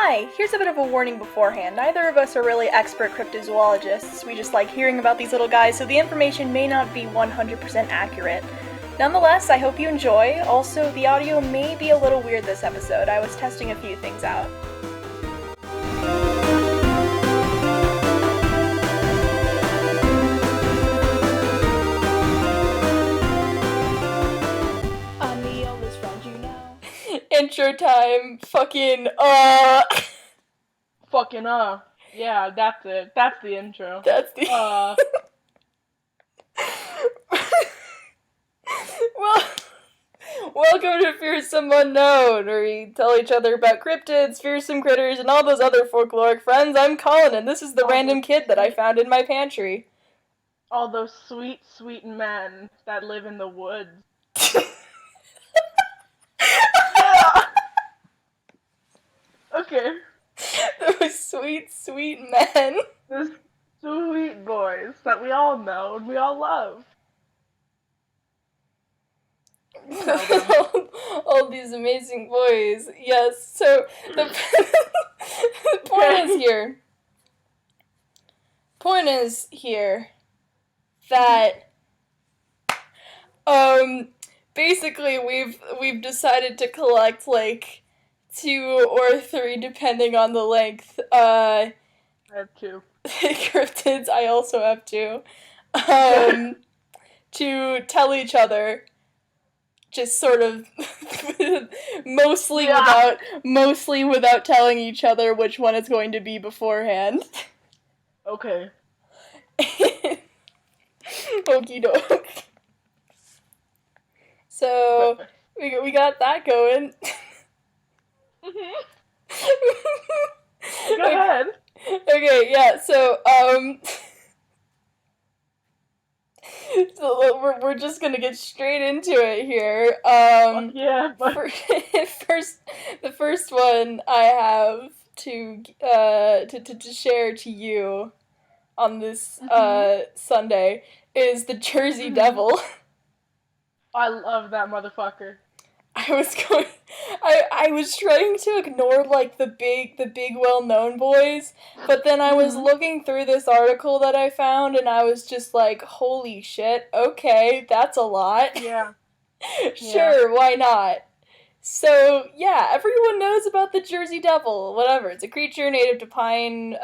Hi, here's a bit of a warning beforehand. Neither of us are really expert cryptozoologists. We just like hearing about these little guys, so the information may not be 100% accurate. Nonetheless, I hope you enjoy. Also, the audio may be a little weird this episode. I was testing a few things out. I'm the oldest friend you know. Intro time. Yeah, that's it. That's the intro. That's the. Well, welcome to Fearsome Unknown, where we tell each other about cryptids, fearsome critters, and all those other folkloric friends. I'm Colin, and this is the random kid that I found in my pantry. All those sweet, sweet men that live in the woods. Yeah. Okay. Those sweet, sweet men. Those sweet boys that we all know and we all love. all these amazing boys. Yes, so the point is here that basically we've decided to collect like 2 or 3 depending on the length. I have 2. Cryptids, I also have 2. To tell each other, just sort of mostly without telling each other which one it's going to be beforehand. Okay. Okie doke. So we got that going. Go ahead. Okay, yeah. So so we're just gonna get straight into it here. Yeah, but the first one I have to share to you on this Sunday is the Jersey Devil. I love that motherfucker. I was trying to ignore like the big well-known boys, but then I was looking through this article that I found and I was just like, holy shit, okay, that's a lot. Yeah. Sure, why not? So, yeah, everyone knows about the Jersey Devil, whatever. It's a creature native to Pine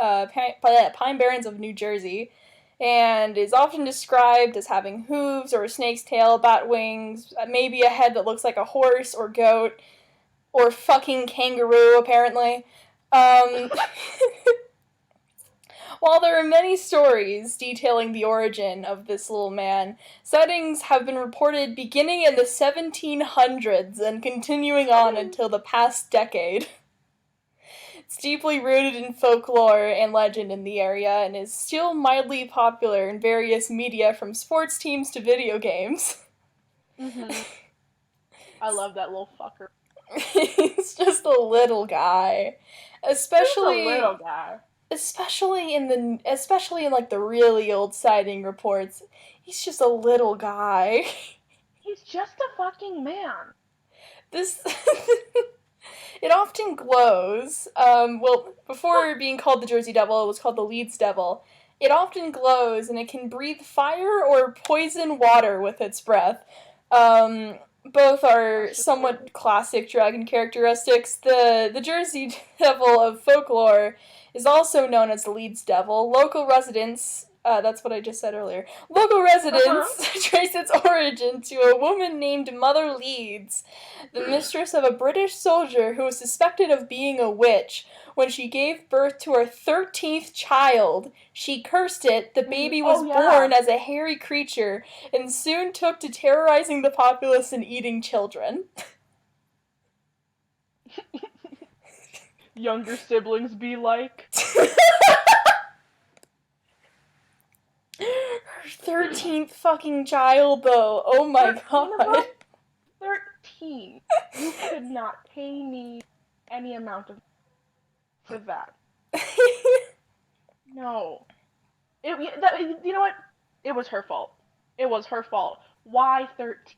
Barrens of New Jersey, and is often described as having hooves or a snake's tail, bat wings, maybe a head that looks like a horse or goat, or fucking kangaroo, apparently. While there are many stories detailing the origin of this little man, sightings have been reported beginning in the 1700s and continuing on until the past decade. It's deeply rooted in folklore and legend in the area and is still mildly popular in various media from sports teams to video games. I love that little fucker. He's just a little guy. Especially in like the really old sighting reports. He's just a little guy. He's just a fucking man. It often glows. Before being called the Jersey Devil, it was called the Leeds Devil. It often glows, and it can breathe fire or poison water with its breath. Both are somewhat classic dragon characteristics. The Jersey Devil of folklore is also known as the Leeds Devil. Local residents, that's what I just said earlier. Local residents trace its origin to a woman named Mother Leeds, the mistress of a British soldier who was suspected of being a witch. When she gave birth to her 13th child, she cursed it. The baby was born as a hairy creature and soon took to terrorizing the populace and eating children. Younger siblings be like. Her 13th fucking child, though. Oh my god. 13. You could not pay me any amount of for that. No. You know what? It was her fault. Why 13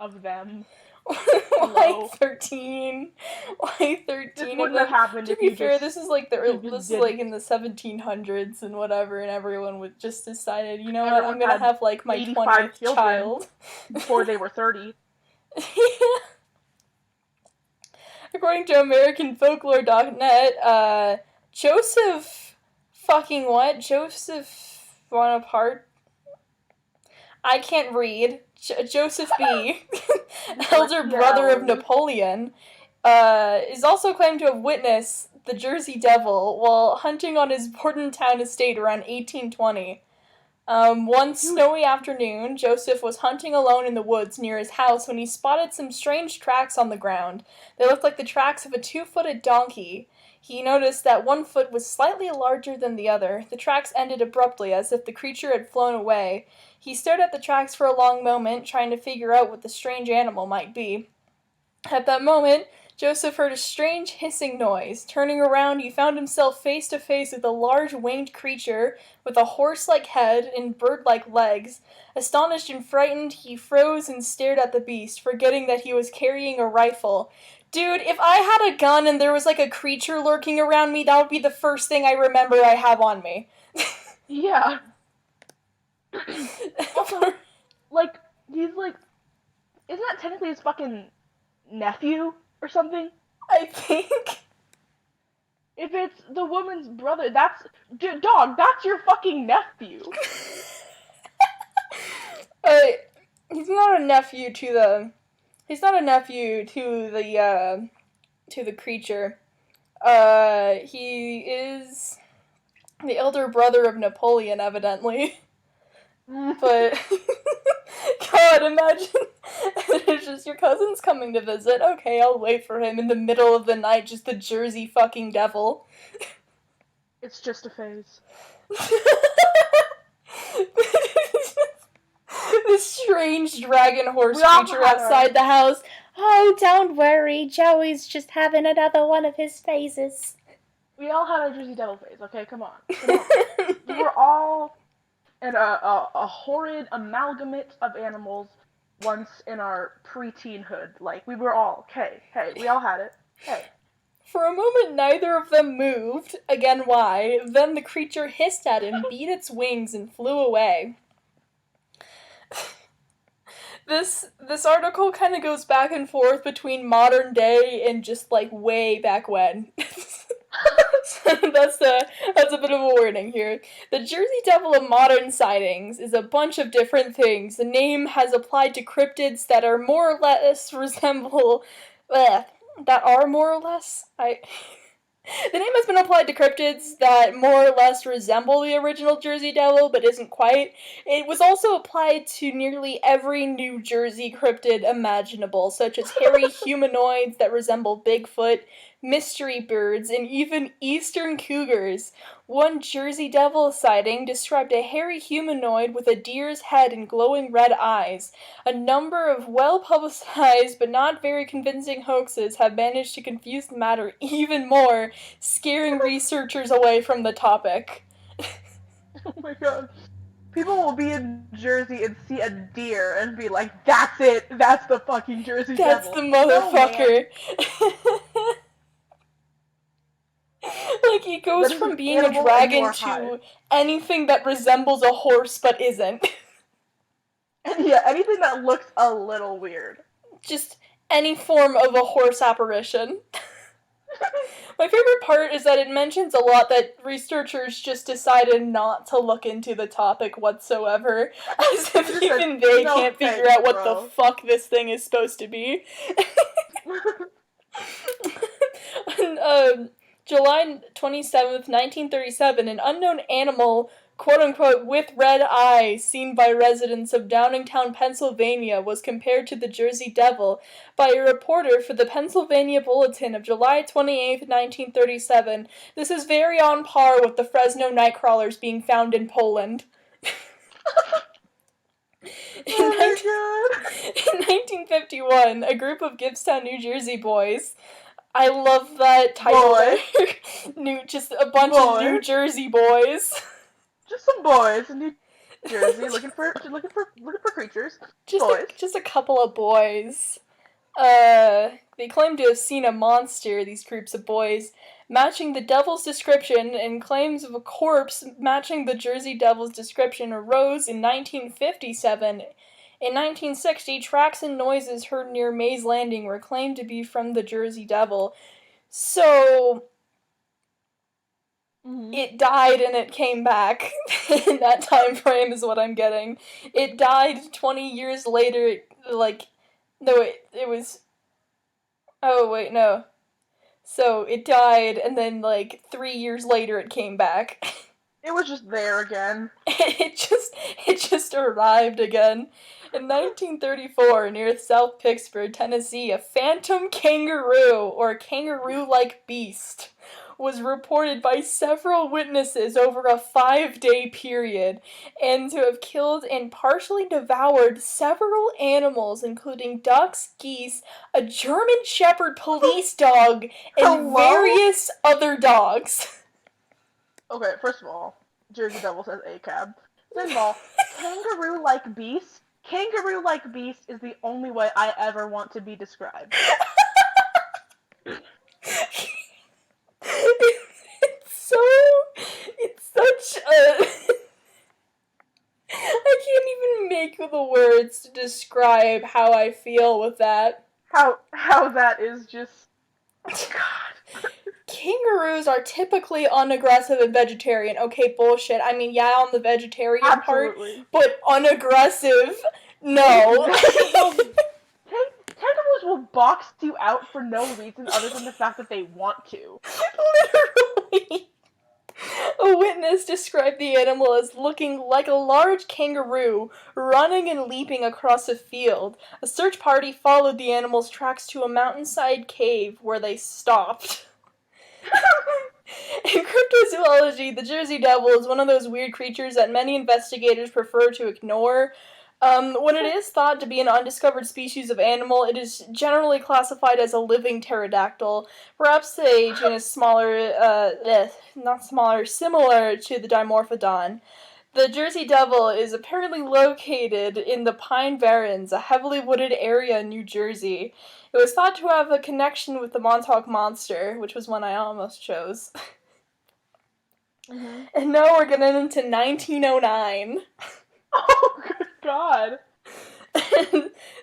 of them? Why Hello. 13? Why 13 This of wouldn't them? have happened To if be you fair, just this is like if you just this is like didn't. in the 1700s and whatever, and everyone would just decided, you know what, I'm Everyone gonna had have like my 85 20th children child. before they were 30. According to American Folklore.net, Joseph fucking what? Joseph Bonaparte? I can't read. Joseph B., elder Dyslexia brother of hours. Napoleon, is also claimed to have witnessed the Jersey Devil while hunting on his Bordentown estate around 1820. One snowy afternoon, Joseph was hunting alone in the woods near his house when he spotted some strange tracks on the ground. They looked like the tracks of a 2-footed donkey. He noticed that one foot was slightly larger than the other. The tracks ended abruptly, as if the creature had flown away. He stared at the tracks for a long moment, trying to figure out what the strange animal might be. At that moment, Joseph heard a strange hissing noise. Turning around, he found himself face to face with a large winged creature with a horse-like head and bird-like legs. Astonished and frightened, he froze and stared at the beast, forgetting that he was carrying a rifle. Dude, if I had a gun and there was like a creature lurking around me, that would be the first thing I remember I have on me. Yeah. Also, like, he's like, isn't that technically his fucking nephew or something? I think. If it's the woman's brother, dog, that's your fucking nephew. Uh, he's not a nephew to the. He's not a nephew to the creature. He is the elder brother of Napoleon, evidently. But God, imagine it's just your cousin's coming to visit. Okay, I'll wait for him in the middle of the night, just the Jersey fucking devil. It's just a phase. This strange dragon horse We all creature had outside the house. Oh, don't worry, Joey's just having another one of his phases. We all had a Jersey Devil phase, okay? Come on. We were all in a horrid amalgamate of animals once in our pre-teenhood. Like, we were all, hey, we all had it. Hey. For a moment, neither of them moved. Again, why? Then the creature hissed at him, beat its wings, and flew away. This article kind of goes back and forth between modern day and just like way back when. So that's a bit of a warning here. The Jersey Devil of modern sightings is a bunch of different things. The name has applied to cryptids that are more or less resemble the name has been applied to cryptids that more or less resemble the original Jersey Devil, but isn't quite. It was also applied to nearly every New Jersey cryptid imaginable, such as hairy humanoids that resemble Bigfoot, mystery birds, and even eastern cougars. One Jersey Devil sighting described a hairy humanoid with a deer's head and glowing red eyes. A number of well-publicized but not very convincing hoaxes have managed to confuse the matter even more, scaring researchers away from the topic. Oh my god. People will be in Jersey and see a deer and be like, that's it! That's the fucking Jersey That's Devil. the motherfucker. No, like, it goes from being a dragon to anything that resembles a horse but isn't. And yeah, anything that looks a little weird. Just any form of a horse apparition. My favorite part is that it mentions a lot that researchers just decided not to look into the topic whatsoever, as if even they can't figure out what the fuck this thing is supposed to be. On July 27th, 1937, an unknown animal, quote-unquote, with red eyes, seen by residents of Downingtown, Pennsylvania, was compared to the Jersey Devil by a reporter for the Pennsylvania Bulletin of July 28th, 1937. This is very on par with the Fresno nightcrawlers being found in Poland. In 1951, a group of Gibbstown, New Jersey boys, I love that title there. Just a bunch of New Jersey boys. Just some boys in New Jersey looking for creatures. Just a couple of boys. They claim to have seen a monster, these groups of boys, matching the devil's description, and claims of a corpse matching the Jersey Devil's description arose in 1957. In 1960, tracks and noises heard near Mays Landing were claimed to be from the Jersey Devil. So, it died and it came back. In that time frame is what I'm getting. It died 20 years later, it was... Oh, wait, no. So, it died, and then, 3 years later it came back. It was just there again. it just arrived again. In 1934, near South Pittsburgh, Tennessee, a phantom kangaroo, or kangaroo-like beast, was reported by several witnesses over a 5-day period, and to have killed and partially devoured several animals, including ducks, geese, a German Shepherd police dog, and various other dogs. Okay, first of all, Jersey Devil says ACAB. Second of all, kangaroo-like beast? Kangaroo-like beast is the only way I ever want to be described. It's such a... I can't even make the words to describe how I feel with that. How that is just... God. Kangaroos are typically unaggressive and vegetarian. Okay, bullshit. I mean, yeah, on the vegetarian Absolutely. part, but unaggressive? No. Kangaroos will box you out for no reason other than the fact that they want to. Literally. A witness described the animal as looking like a large kangaroo running and leaping across a field. A search party followed the animal's tracks to a mountainside cave where they stopped. In cryptozoology, the Jersey Devil is one of those weird creatures that many investigators prefer to ignore. When it is thought to be an undiscovered species of animal, it is generally classified as a living pterodactyl, perhaps a genus similar to the Dimorphodon. The Jersey Devil is apparently located in the Pine Barrens, a heavily wooded area in New Jersey. It was thought to have a connection with the Montauk Monster, which was one I almost chose. Mm-hmm. And now we're getting into 1909. Oh, good God.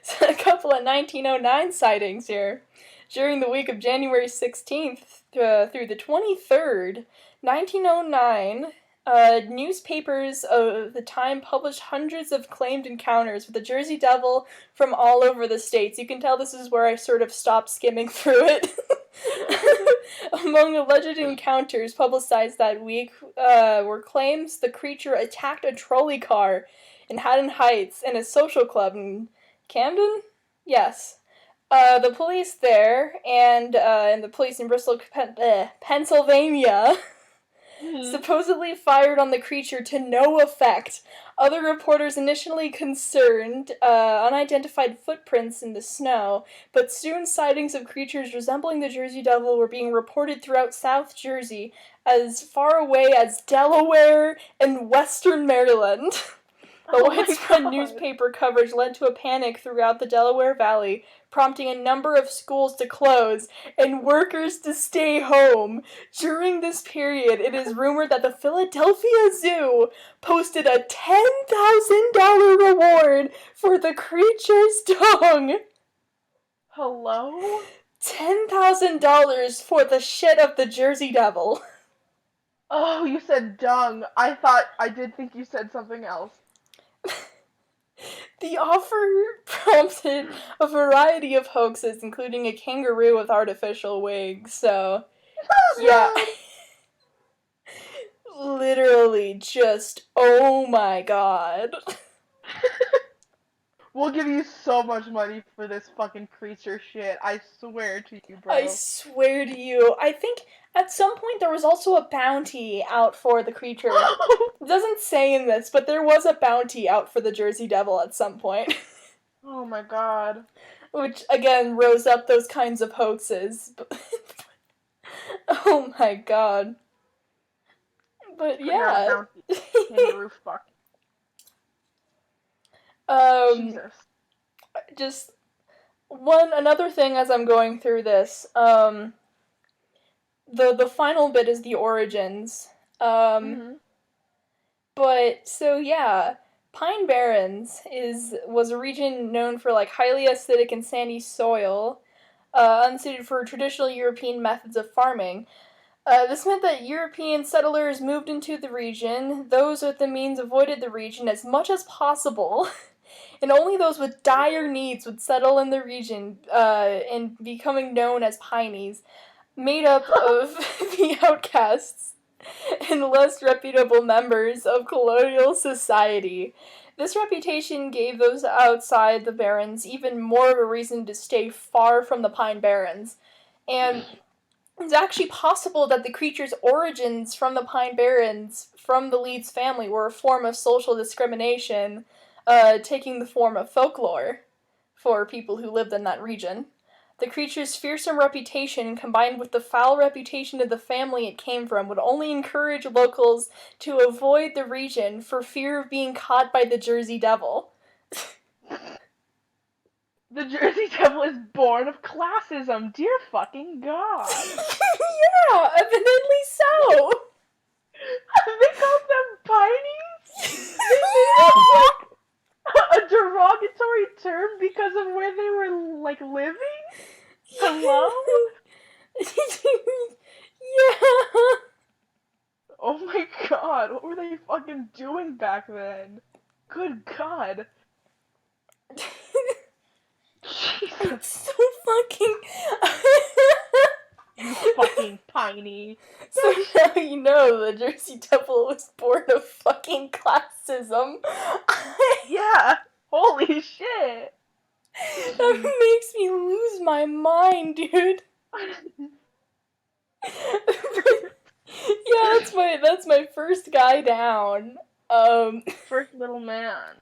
So a couple of 1909 sightings here. During the week of January 16th through the 23rd, 1909, newspapers of the time published hundreds of claimed encounters with the Jersey Devil from all over the states. You can tell this is where I sort of stopped skimming through it. Among alleged encounters publicized that week were claims the creature attacked a trolley car in Haddon Heights and a social club in Camden? Yes. The police there and the police in Bristol, Pennsylvania supposedly fired on the creature to no effect. Other reporters initially concerned unidentified footprints in the snow, but soon sightings of creatures resembling the Jersey Devil were being reported throughout South Jersey, as far away as Delaware and Western Maryland. The widespread newspaper coverage led to a panic throughout the Delaware Valley, prompting a number of schools to close and workers to stay home. During this period, it is rumored that the Philadelphia Zoo posted a $10,000 reward for the creature's dung. Hello? $10,000 for the shit of the Jersey Devil. Oh, you said dung. I did think you said something else. The offer prompted a variety of hoaxes, including a kangaroo with artificial wings, so... yeah. Literally just, oh my god. We'll give you so much money for this fucking creature shit. I swear to you, bro. I swear to you. I think at some point there was also a bounty out for the creature. It doesn't say in this, but there was a bounty out for the Jersey Devil at some point. Oh my god. Which, again, rose up those kinds of hoaxes. Oh my god. But yeah. Kangaroo fuck. Jesus. Another thing as I'm going through this, the final bit is the origins. Mhm. But so yeah, Pine Barrens was a region known for like highly acidic and sandy soil, unsuited for traditional European methods of farming. This meant that European settlers moved into the region. Those with the means avoided the region as much as possible, and only those with dire needs would settle in the region, and becoming known as Pineys, made up of the outcasts and less reputable members of colonial society. This reputation gave those outside the barrens even more of a reason to stay far from the Pine Barrens. And it's actually possible that the creature's origins from the Pine Barrens, from the Leeds family, were a form of social discrimination, taking the form of folklore for people who lived in that region. The creature's fearsome reputation, combined with the foul reputation of the family it came from, would only encourage locals to avoid the region for fear of being caught by the Jersey Devil. The Jersey Devil is born of classism. Dear fucking god. Yeah, evidently so. They called them Pineys? They made up like a derogatory term because of where they were like living? Hello? Yeah. Oh my god, what were they fucking doing back then? Good god. Jesus. So fucking. You fucking Piney. So now you know the Jersey Devil was born of fucking classism. Yeah. Holy shit. That makes me lose my mind, dude. Yeah, that's my first guy down. First little man.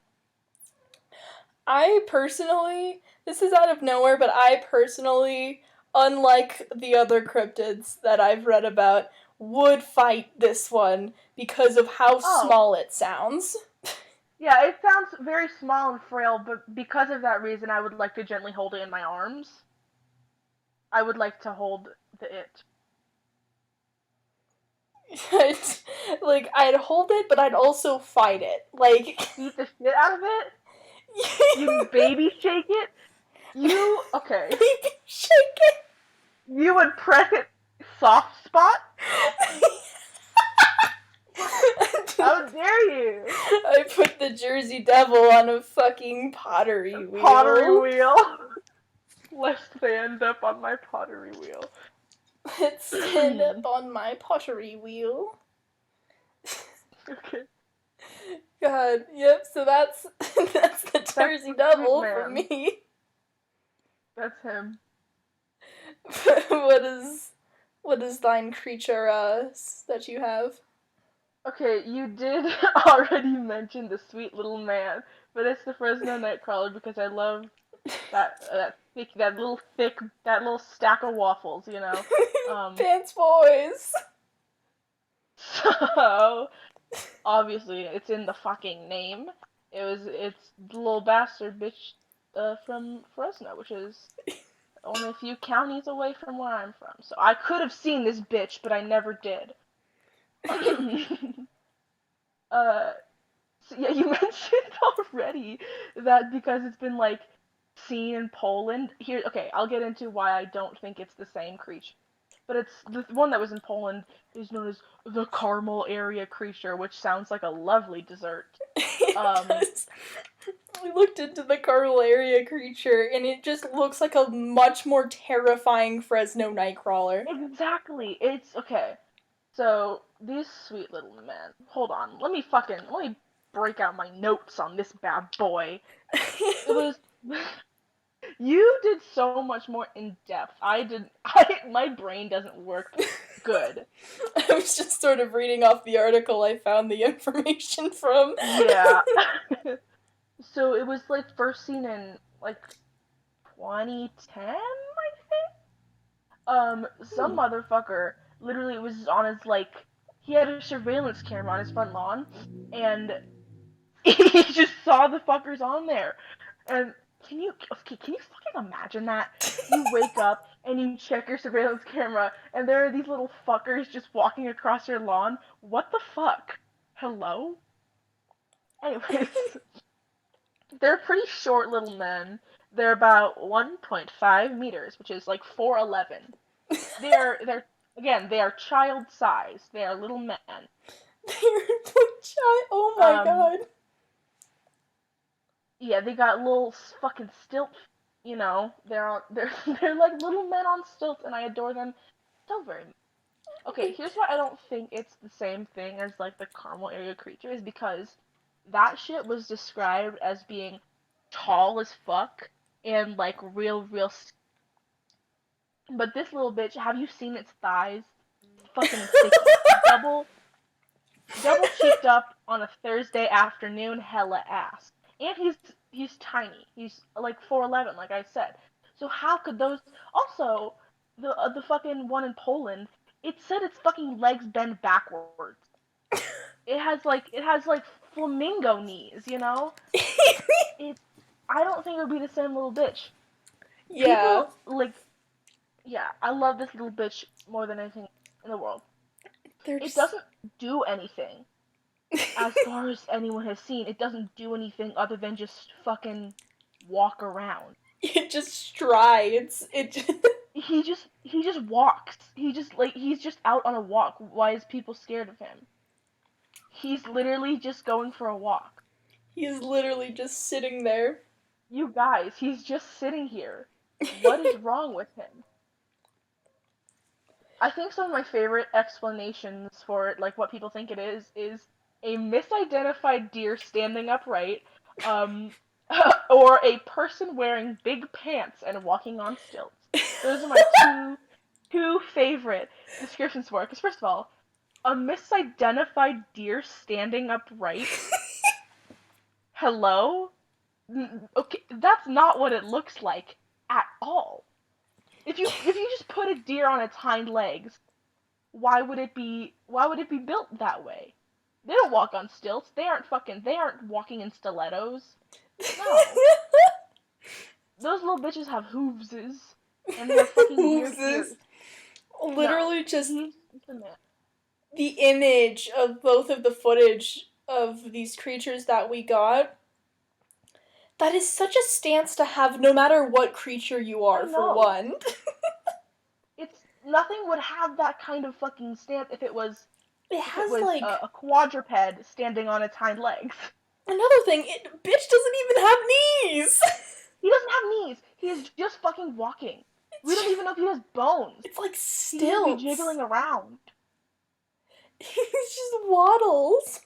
I personally, this is out of nowhere, but I personally, unlike the other cryptids that I've read about, would fight this one because of how small it sounds. Yeah, it sounds very small and frail, but because of that reason, I would like to gently hold it in my arms. I would like to hold it. Like, I'd hold it, but I'd also fight it. Like, beat the shit out of it? You baby shake it? Okay. Baby shake it? You would press it soft spot? How dare you? I put the Jersey Devil on a fucking pottery wheel. Pottery wheel. Let's stand up on my pottery wheel. Let's stand up on my pottery wheel. Okay. God, yep, so that's the Jersey Devil for me. That's him. What is thine creature, that you have? Okay, you did already mention the sweet little man, but it's the Fresno Nightcrawler because I love that little stack of waffles, you know. Pants boys. So obviously it's in the fucking name. It's the little bastard bitch from Fresno, which is only a few counties away from where I'm from. So I could have seen this bitch, but I never did. So yeah, you mentioned already that because it's been like seen in Poland. Here, okay, I'll get into why I don't think it's the same creature. But it's the one that was in Poland is known as the caramel area creature, which sounds like a lovely dessert. We looked into the caramel area creature, and it just looks like a much more terrifying Fresno Nightcrawler. Exactly. It's okay. So these sweet little men. Hold on. Let me break out my notes on this bad boy. It was. You did so much more in depth. My brain doesn't work good. I was just sort of reading off the article I found the information from. Yeah. So it was like first seen in like 2010, I think. Some motherfucker literally was on his he had a surveillance camera on his front lawn, and he just saw the fuckers on there, and can you fucking imagine that? You wake up and you check your surveillance camera and there are these little fuckers just walking across your lawn. What the fuck? Hello? Anyways, they're pretty short little men. They're about 1.5 meters, which is like 4'11". They are child size. They are little men. Oh my god. Yeah, they got little fucking stilts. They're like little men on stilts, and I adore them so very much. Okay, here's why I don't think it's the same thing as like the Carmel area creature is because that shit was described as being tall as fuck and like real. But this little bitch, have you seen its thighs? Fucking thicky, double cheeked up on a Thursday afternoon, hella ass. And he's tiny. He's like 4'11", like I said. So how could those? Also, the fucking one in Poland, it said its fucking legs bend backwards. It has like flamingo knees, you know. I don't think it would be the same little bitch. Yeah. Yeah, I love this little bitch more than anything in the world. It doesn't do anything. As far as anyone has seen, it doesn't do anything other than just fucking walk around. It just strides. He just walks. He's just out on a walk. Why is people scared of him? He's literally just going for a walk. He is literally just sitting there. You guys, he's just sitting here. What is wrong with him? I think some of my favorite explanations for it, like what people think it is a misidentified deer standing upright, or a person wearing big pants and walking on stilts. Those are my two favorite descriptions for it. Because first of all, a misidentified deer standing upright. Hello? Okay, that's not what it looks like at all. If you just put a deer on its hind legs, why would it be built that way? They don't walk on stilts. They aren't walking in stilettos. No. Those little bitches have hoofses and they're fucking weird ears. Literally just the image of both of the footage of these creatures that we got. That is such a stance to have no matter what creature you are, for one. Nothing would have that kind of fucking stance if it was like a quadruped standing on its hind legs. Another thing, bitch doesn't even have knees! He doesn't have knees! He is just fucking walking. We don't even know if he has bones. It's like stilts. He could be jiggling around. He just waddles.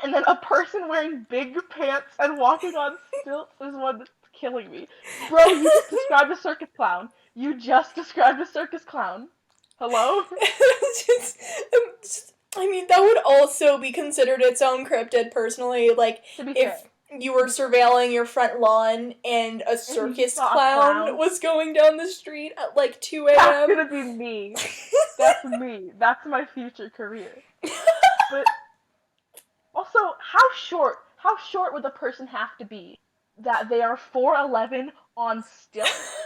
And then a person wearing big pants and walking on stilts is one that's killing me. Bro, you just described a circus clown. Hello? I mean, that would also be considered its own cryptid, personally. Like, if you were surveilling your front lawn and a circus clown was going down the street at like 2 a.m. That's gonna be me. That's me. That's my future career. But also, how short would the person have to be that they are 4'11" on stilts?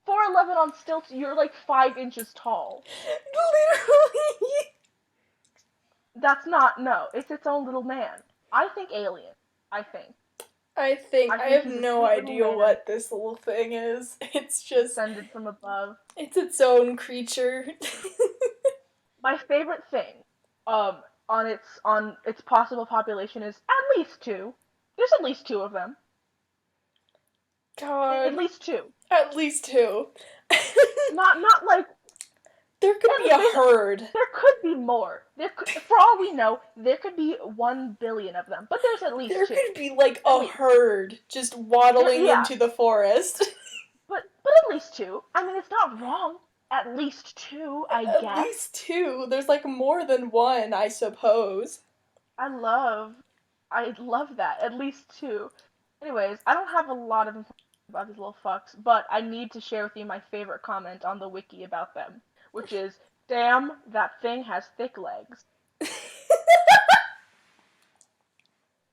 4'11" on stilts, you're like 5 inches tall. Literally. That's not, no, it's its own little man. I think alien. I have no idea what this little thing is. It's just descended from above. It's its own creature. My favorite thing, on its possible population is at least 2. There's at least 2 of them. God. At least 2. At least 2. Not like. There could be a herd. There could be more. For all we know, there could be 1 billion of them. But there's at least 2. There could be like a herd just waddling into the forest. But at least 2. I mean, it's not wrong. At least 2, I guess. At least 2. There's like more than 1, I suppose. I love that. At least 2. Anyways, I don't have a lot of information about these little fucks, but I need to share with you my favorite comment on the wiki about them, which is, damn, that thing has thick legs.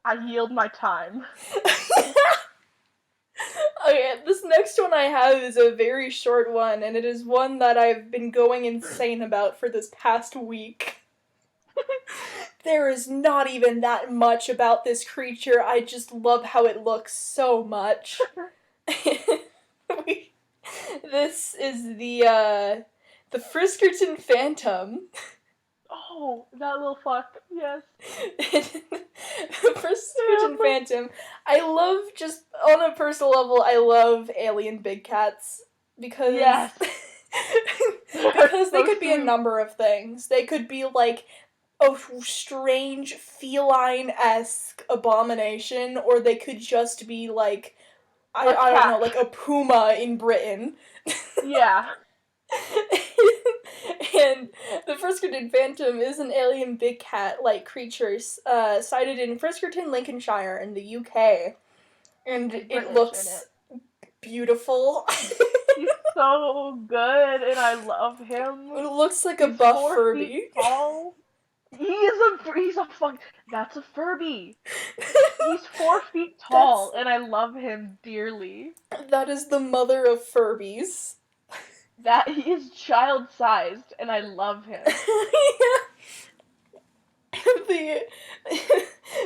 I yield my time. Okay, this next one I have is a very short one, and it is one that I've been going insane about for this past week. There is not even that much about this creature, I just love how it looks so much. This is the Friskerton Phantom. Oh, that little fuck. Yes. Friskerton Phantom. I love, just on a personal level, I love alien big cats because Yes. because they So could be a sweet. number of things. They could be like a strange feline-esque abomination, or they could just be like I don't know, like a puma in Britain. Yeah. And the Friskerton Phantom is an alien big cat-like creature sighted in Friskerton, Lincolnshire, in the UK. And it looks beautiful. He's so good, and I love him. It looks like a buff 4 Furby. feet tall. That's a Furby. He's 4 feet tall, and I love him dearly. That is the mother of Furbies. That he is child-sized, and I love him.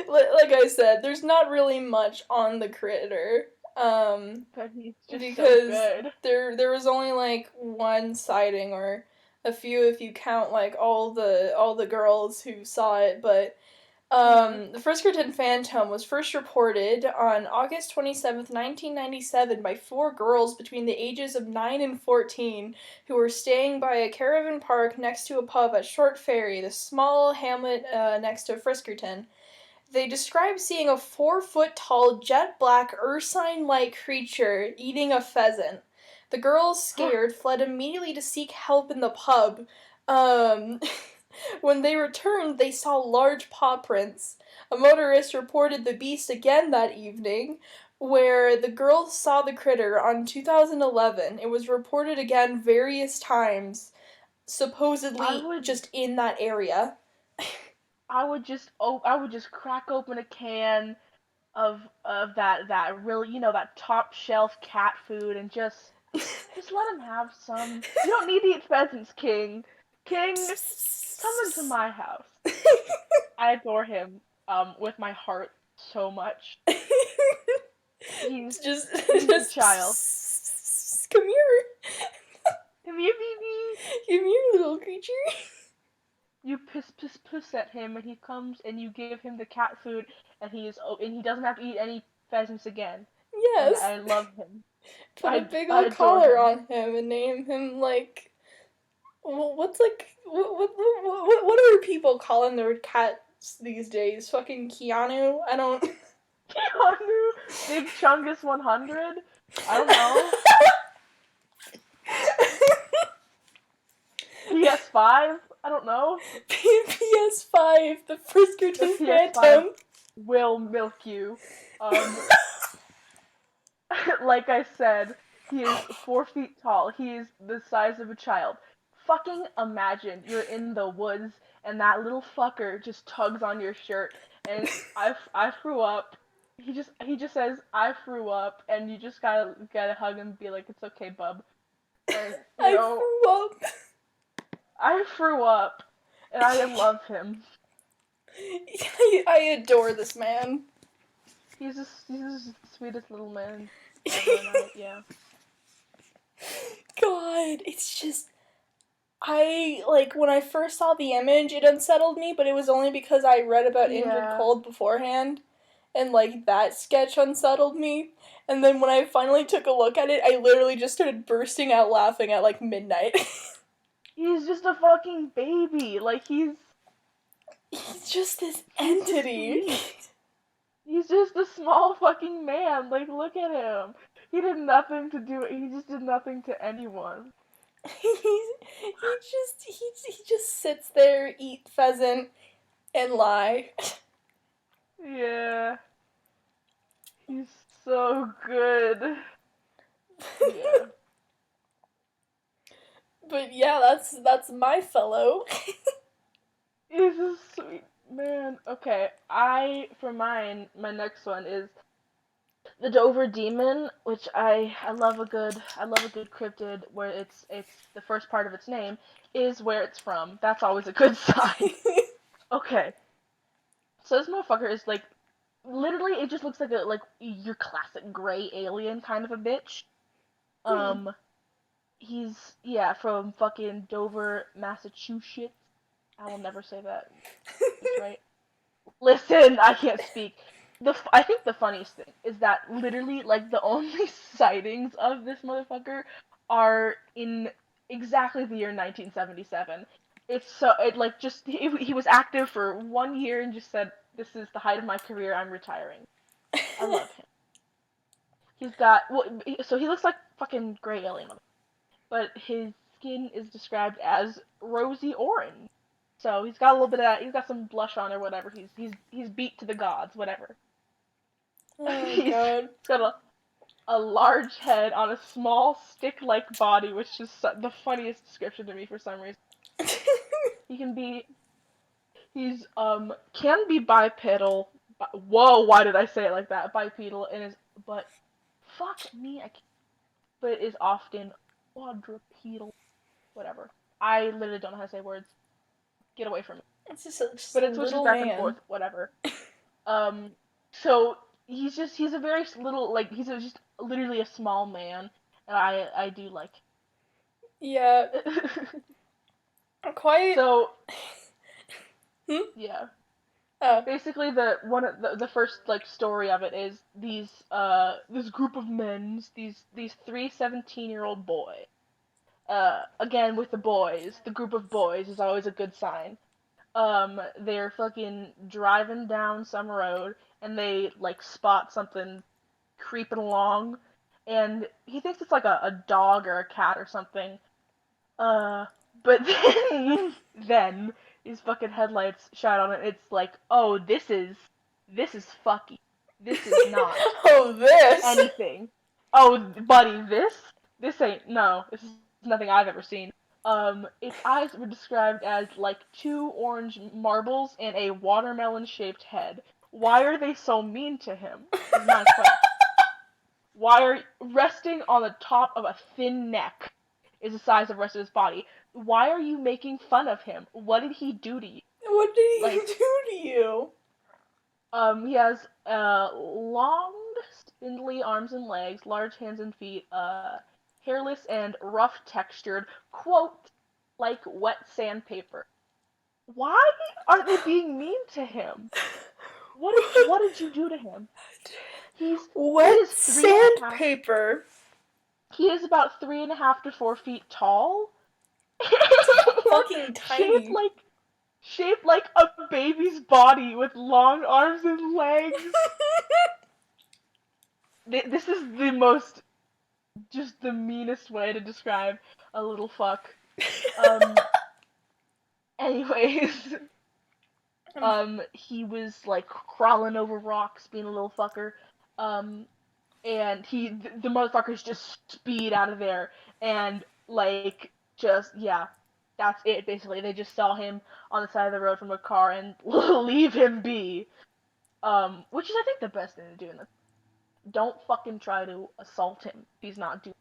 Like I said, there's not really much on the critter. But he's just because so good. there was only like one sighting, or a few if you count like all the girls who saw it, but the Friskerton Phantom was first reported on August 27th, 1997 by 4 girls between the ages of 9 and 14 who were staying by a caravan park next to a pub at Short Ferry, the small hamlet next to Friskerton. They described seeing a 4-foot-tall, jet-black, ursine-like creature eating a pheasant. The girls, scared, fled immediately to seek help in the pub. When they returned, they saw large paw prints. A motorist reported the beast again that evening, where the girls saw the critter on 2011. It was reported again various times, supposedly just in that area. I would just crack open a can of that really, that top shelf cat food, and just let him have some. You don't need to eat pheasants, King. King, come into my house. I adore him with my heart so much. He's just a child. Come here. Come here, baby. Come here, little creature. You piss at him, and he comes, and you give him the cat food, and he doesn't have to eat any pheasants again. Yes. And I love him. Put a big old collar on him and name him like. What are people calling their cats these days? Fucking Keanu? I don't. Keanu? Big Chungus 100? I don't know. PS5? I don't know. PS5, the Friskerton Phantom will milk you. Like I said, he is 4 feet tall. He is the size of a child. Fucking imagine you're in the woods and that little fucker just tugs on your shirt and I threw up. He just says I threw up, and you just gotta hug him and be like, it's okay, bub. And, I threw up. I threw up, and I love him. I adore this man. He's the sweetest little man. Yeah. God, it's just. When I first saw the image, it unsettled me, but it was only because I read about Injured Cold beforehand, and, that sketch unsettled me. And then when I finally took a look at it, I literally just started bursting out laughing at, midnight. He's just a fucking baby. He's just this entity. He's just a small fucking man. Look at him. He did nothing to do it. He just did nothing to anyone. he just sits there, eat pheasant, and lie. Yeah. He's so good. Yeah. But yeah, that's my fellow. He's a sweet man. Okay, for mine, my next one is The Dover Demon, which I love a good cryptid where it's the first part of its name is where it's from. That's always a good sign. Okay, so this motherfucker is like literally it just looks like a like your classic gray alien kind of a bitch. Hmm. Um, he's yeah from fucking Dover, Massachusetts. I will never say that. It's right. Listen, I can't speak. I think the funniest thing is that literally like the only sightings of this motherfucker are in exactly the year 1977. It's so it like just he was active for 1 year and just said this is the height of my career. I'm retiring. I love him. He's got well, so he looks like fucking gray alien, but his skin is described as rosy orange. So he's got a little bit of that. He's got some blush on or whatever. He's beat to the gods, whatever. Oh he's god. got a large head on a small stick-like body, which is the funniest description to me for some reason. He can be he's can be bipedal. Whoa, why did I say it like that? Bipedal and is but fuck me, I can't, but is often quadrupedal. Whatever. I literally don't know how to say words. Get away from me. It's just But a it switches little back and man. forth. Whatever. Um, so he's a very little like just literally a small man, and I do like. Yeah, quite. So Hmm? yeah, Oh. basically the first like story of it is this group of men, these three 17-year-old boys. Again with the boys, the group of boys is always a good sign. They're fucking driving down some road and they like spot something creeping along, and he thinks it's like a dog or a cat or something. Uh, but then these fucking headlights shine on it. It's like, oh, this is fucky. This is not Oh, this. anything. Oh, buddy, this ain't no. This is nothing I've ever seen. Its eyes were described as like two orange marbles and a watermelon-shaped head. Why are they so mean to him? Is my question. Why are resting on the top of a thin neck is the size of the rest of his body? Why are you making fun of him? What did he do to you? What did he Like, do to you? he has long, spindly arms and legs, large hands and feet, hairless and rough textured, quote, like wet sandpaper. Why are they being mean to him? What did you do to him? He Wet is 3.5. sandpaper. He is about 3.5 to 4 feet tall. Fucking shaped tiny. like shaped like a baby's body with long arms and legs. This is the most just the meanest way to describe a little fuck. Um anyways, he was like crawling over rocks being a little fucker. Um and the motherfuckers just speed out of there and like just yeah, that's it basically. They just saw him on the side of the road from a car and leave him be. Which is I think the best thing to do in this. Don't fucking try to assault him if he's not doing.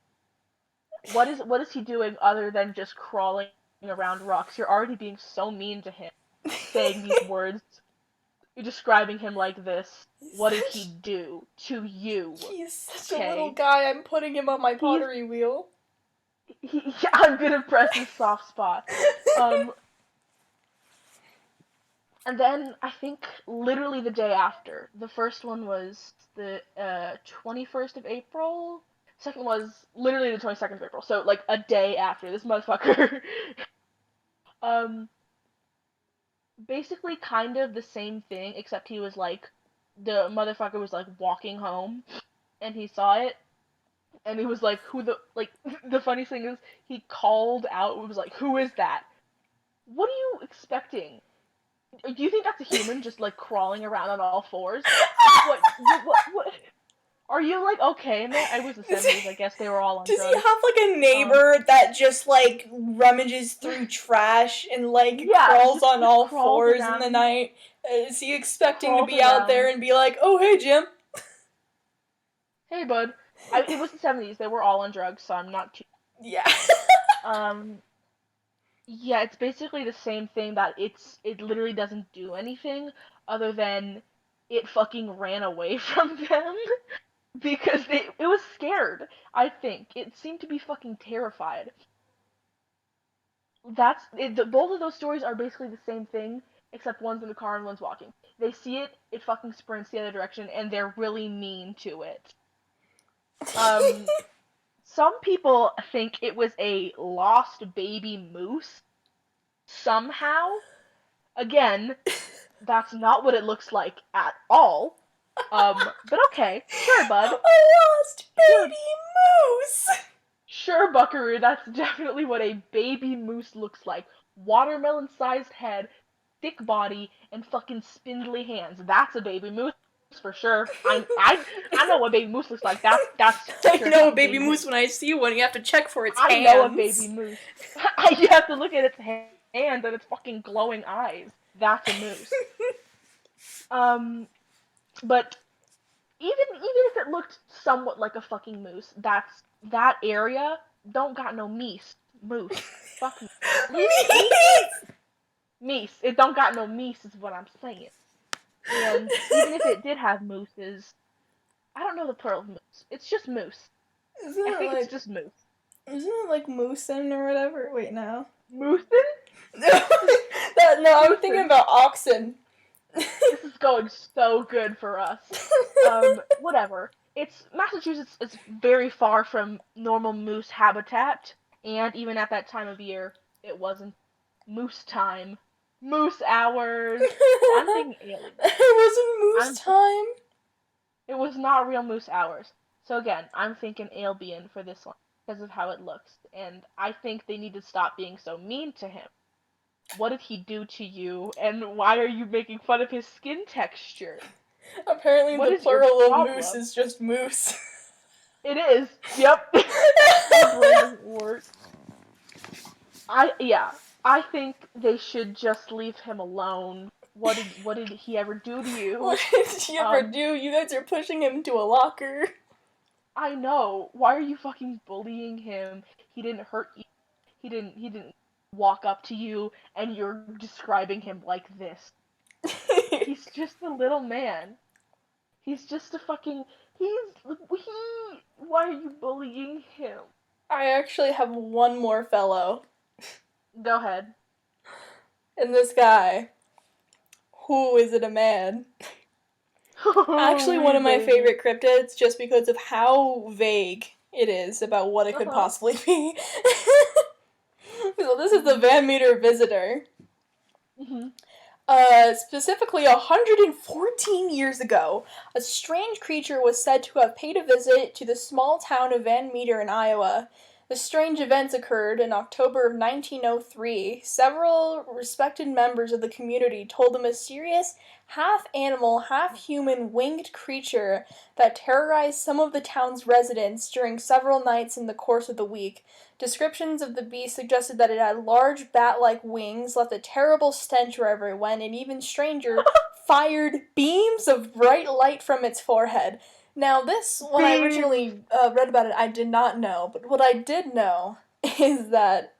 What is he doing other than just crawling around rocks? You're already being so mean to him, saying these words. You're describing him like this. What did he do to you? He's such a Okay. little guy. I'm putting him on my pottery wheel. I'm gonna press his soft spot. And then I think literally the day after. The first one was the 21st of April. Second was literally the 22nd of April. So like a day after this motherfucker. um, basically kind of the same thing, except he was like the motherfucker was like walking home, and he saw it, and he was like, "Who the like?" The funniest thing is he called out. It was like, "Who is that?" What are you expecting? Do you think that's a human just like crawling around on all fours? What? Are you like okay, man? I was the 70s. I guess they were all on Does drugs. he have like a neighbor that just like rummages through trash and like crawls on all fours in the night? Is he expecting to be out there and be like, "Oh hey Jim"? Hey, bud. It was the 70s. They were all on drugs, so I'm not too. Yeah. Um, yeah, it's basically the same thing that it literally doesn't do anything other than it fucking ran away from them because it was scared. I think it seemed to be fucking terrified. Both of those stories are basically the same thing, except one's in the car and one's walking. They see it, it fucking sprints the other direction, and they're really mean to it. Um, some people think it was a lost baby moose somehow. Again, that's not what it looks like at all. But okay, sure, bud. A lost Sure, baby moose! sure, Buckaroo, that's definitely what a baby moose looks like. Watermelon-sized head, thick body, and fucking spindly hands. That's a baby moose for sure. I know what baby moose looks like. That's for I sure know a fucking baby moose when I see one. You have to check for its I hands. know a baby moose. You have to look at its hands and its fucking glowing eyes. That's a moose. Um, but even if it looked somewhat like a fucking moose, that area don't got no moose. Fuck me. Meese! Meese. It don't got no meese is what I'm saying. And even if it did have mooses, I don't know the plural of moose. It's just moose. Isn't I it think like, it's just moose. isn't it like moosin or whatever? Wait, no. Moosin? No, I'm thinking about oxen. This is going so good for us. Whatever. Massachusetts is very far from normal moose habitat, and even at that time of year, it wasn't moose time. Moose hours. I'm thinking alien. It wasn't moose time. It was not real moose hours. So again, I'm thinking alien for this one because of how it looks, and I think they need to stop being so mean to him. What did he do to you, and why are you making fun of his skin texture? Apparently What the is your plural of problem? moose is just moose. It is. Yep. My brain doesn't work. I think they should just leave him alone. What did he ever do to you? What did he ever do? You guys are pushing him into a locker. I know. Why are you fucking bullying him? He didn't hurt you. He didn't walk up to you and you're describing him like this. He's just a little man. He's just a fucking why are you bullying him? I actually have one more fellow. Go ahead. And this guy. Who is it a man? Actually one of my favorite cryptids just because of how vague it is about what it could possibly be. So this is the Van Meter Visitor. Mm-hmm. Specifically 114 years ago, a strange creature was said to have paid a visit to the small town of Van Meter in Iowa. The strange events occurred in October of 1903. Several respected members of the community told a mysterious, half-animal, half-human winged creature that terrorized some of the town's residents during several nights in the course of the week. Descriptions of the beast suggested that it had large bat-like wings, left a terrible stench wherever it went, and even stranger, fired beams of bright light from its forehead. Now this, when I originally read about it, I did not know, but what I did know is that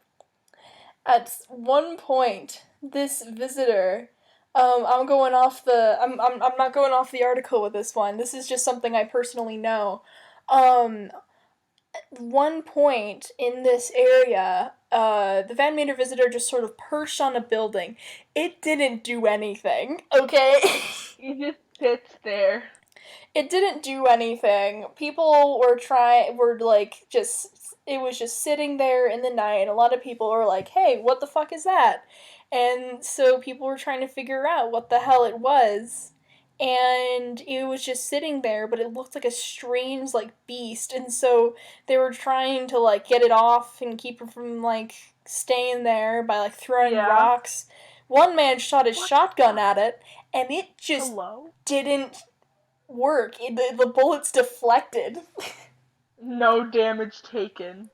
at one point, this visitor, I'm not going off the article with this one, this is just something I personally know, one point in this area, the Van Meter Visitor just sort of perched on a building. It didn't do anything, okay? It just sits there. It didn't do anything. People were it was just sitting there in the night, and a lot of people were like, hey, what the fuck is that? And so people were trying to figure out what the hell it was. And it was just sitting there, but it looked like a strange, beast. And so they were trying to, get it off and keep it from, staying there by, throwing rocks. One man shot his shotgun at it, and it just didn't work. The bullets deflected. No damage taken.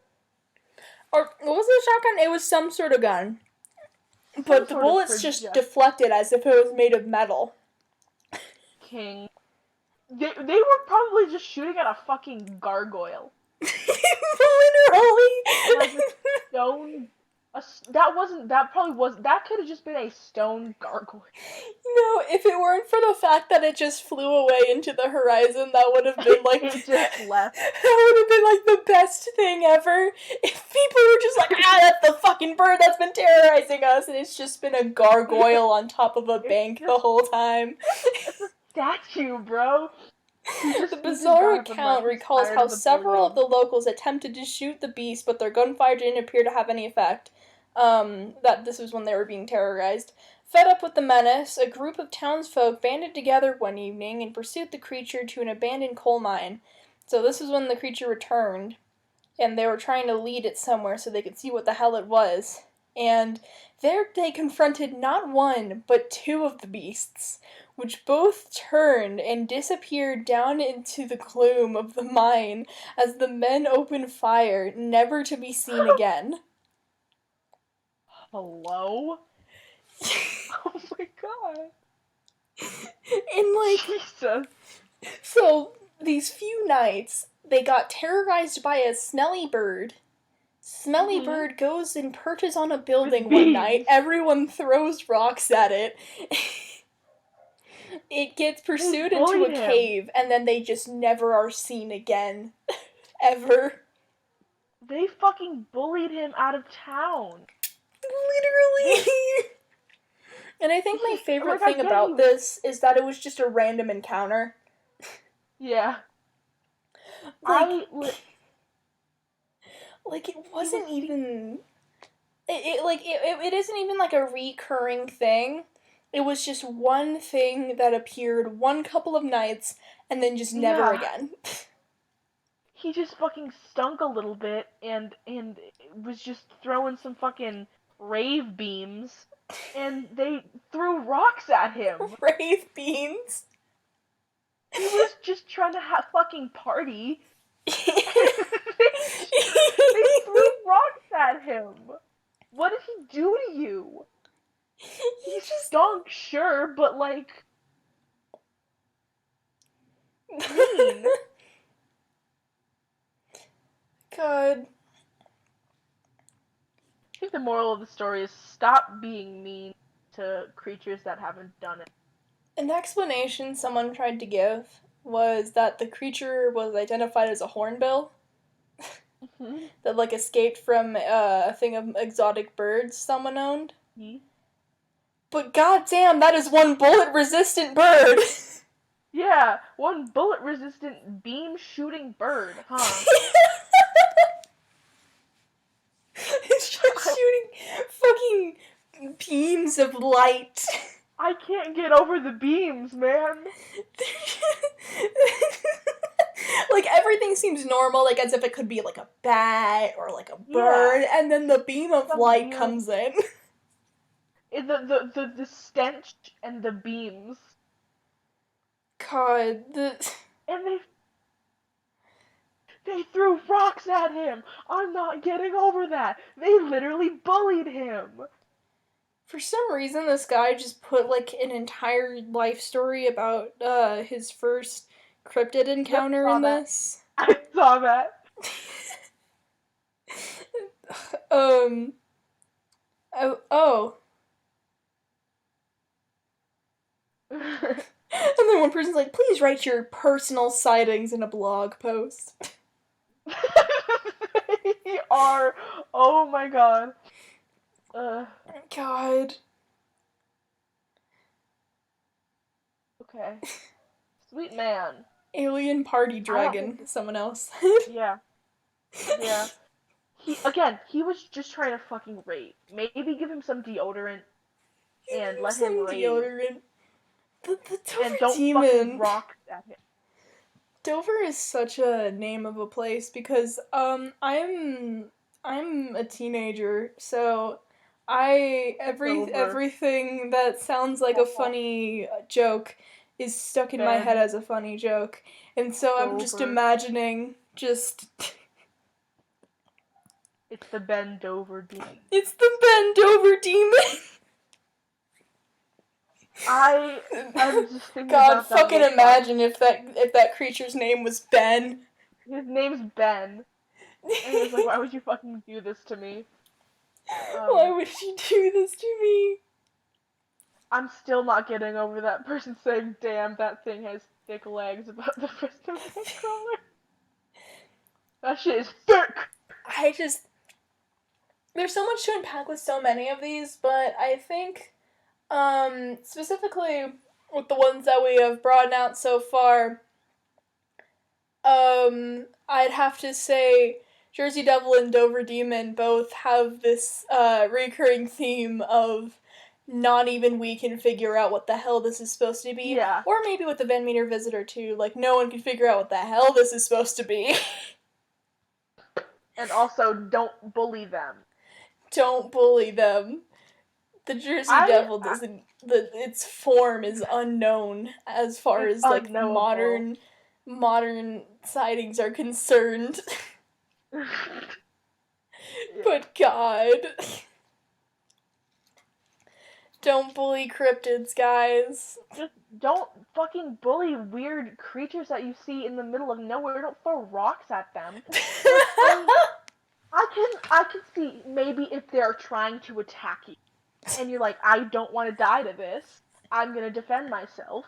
Or, what was the shotgun? It was some sort of gun. But the bullets just deflected as if it was made of metal. King. They were probably just shooting at a fucking gargoyle. Literally. Like a stone. That probably was. That could have just been a stone gargoyle. If it weren't for the fact that it just flew away into the horizon, that would have been like It just left. That would have been like the best thing ever. If people were just like, that's the fucking bird that's been terrorizing us, and it's just been a gargoyle on top of a bank the whole time. It's a statue, bro. The bizarre account recalls how several of the locals attempted to shoot the beast, but their gunfire didn't appear to have any effect. That this was when they were being terrorized. Fed up with the menace, a group of townsfolk banded together one evening and pursued the creature to an abandoned coal mine. So this is when the creature returned, and they were trying to lead it somewhere so they could see what the hell it was. And there they confronted not one, but two of the beasts, which both turned and disappeared down into the gloom of the mine as the men opened fire, never to be seen again. Hello? Oh my god. And like, Jesus. so these few nights, they got terrorized by a smelly bird. Smelly bird goes and perches on a building one night. Everyone throws rocks at it. It gets pursued into a cave, and then they just never are seen again. Ever. They fucking bullied him out of town. Literally. And I think my favorite thing about this is that it was just a random encounter. Yeah. Like, it wasn't even... It isn't even, like, a recurring thing. It was just one thing that appeared one couple of nights, and then just never again. He just fucking stunk a little bit, and was just throwing some fucking rave beams, and they threw rocks at him. Rave beams? He was just trying to have fucking party. They threw rocks at him. What did he do to you? He stunk, sure, but like... mean. God. I think the moral of the story is stop being mean to creatures that haven't done it. An explanation someone tried to give was that the creature was identified as a hornbill. That, like, escaped from a thing of exotic birds someone owned. But goddamn, that is one bullet-resistant bird! Yeah, one bullet-resistant beam-shooting bird, huh? It's just shooting fucking beams of light. I can't get over the beams, man. Like, everything seems normal, like, as if it could be, like, a bat or, like, a bird, and then the beam of light comes in. The stench and the beams. God, And they threw rocks at him! I'm not getting over that! They literally bullied him! For some reason, this guy just put, like, an entire life story about, his first cryptid encounter in this. I saw that! Oh. And then one person's like, please write your personal sightings in a blog post. They are. Oh my god. God. Okay. Sweet man. Alien party dragon, someone else. Yeah. Yeah. He was just trying to fucking rape. Maybe give him some deodorant and let him rape. Deodorant. The Dover and don't Demon. Fucking rock at him. Dover is such a name of a place because I'm a teenager, so everything that sounds like a funny joke is stuck in my head as a funny joke, and so I'm just imagining just. It's the Ben Dover Demon. It's the Ben Dover Demon. I'm just thinking God, about that. fucking imagine if that creature's name was Ben. His name's Ben. And it's like, why would you fucking do this to me? Why would you do this to me? I'm still not getting over that person saying, damn, that thing has thick legs about the Friskerton Nightcrawler. That shit is thick! There's so much to unpack with so many of these, but I think, specifically with the ones that we have brought out so far, I'd have to say Jersey Devil and Dover Demon both have this, recurring theme of not even we can figure out what the hell this is supposed to be. Yeah. Or maybe with the Van Meter Visitor, too. Like, no one can figure out what the hell this is supposed to be. And also, don't bully them. Don't bully them. The Jersey Devil doesn't... its form is unknown as far as, like, unknowable. modern sightings are concerned. Yeah. But God... Don't bully cryptids, guys. Just don't fucking bully weird creatures that you see in the middle of nowhere. Don't throw rocks at them. I can see maybe if they're trying to attack you, and you're like, I don't want to die to this. I'm gonna defend myself.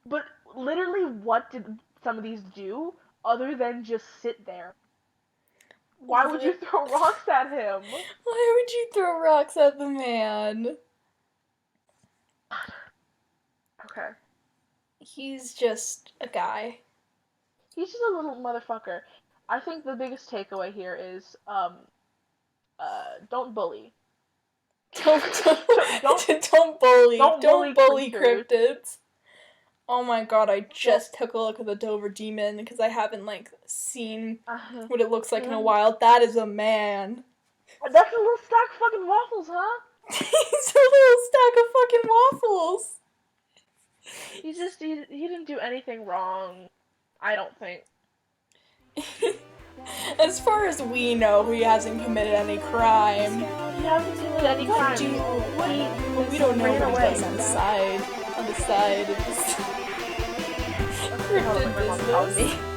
But literally, what did some of these do other than just sit there? Why would you throw rocks at him? Why would you throw rocks at the man? Okay. He's just a guy. He's just a little motherfucker. I think the biggest takeaway here is, don't bully. Don't bully. Don't bully cryptids. Oh my god, I just took a look at the Dover Demon because I haven't, like, seen what it looks like in a while. That is a man. That's a little stack of fucking waffles, huh? He's a little stack of fucking waffles. He didn't do anything wrong, I don't think. As far as we know, he hasn't committed any crime. He hasn't committed any crime. But we don't know what he does on the side of this cryptid business.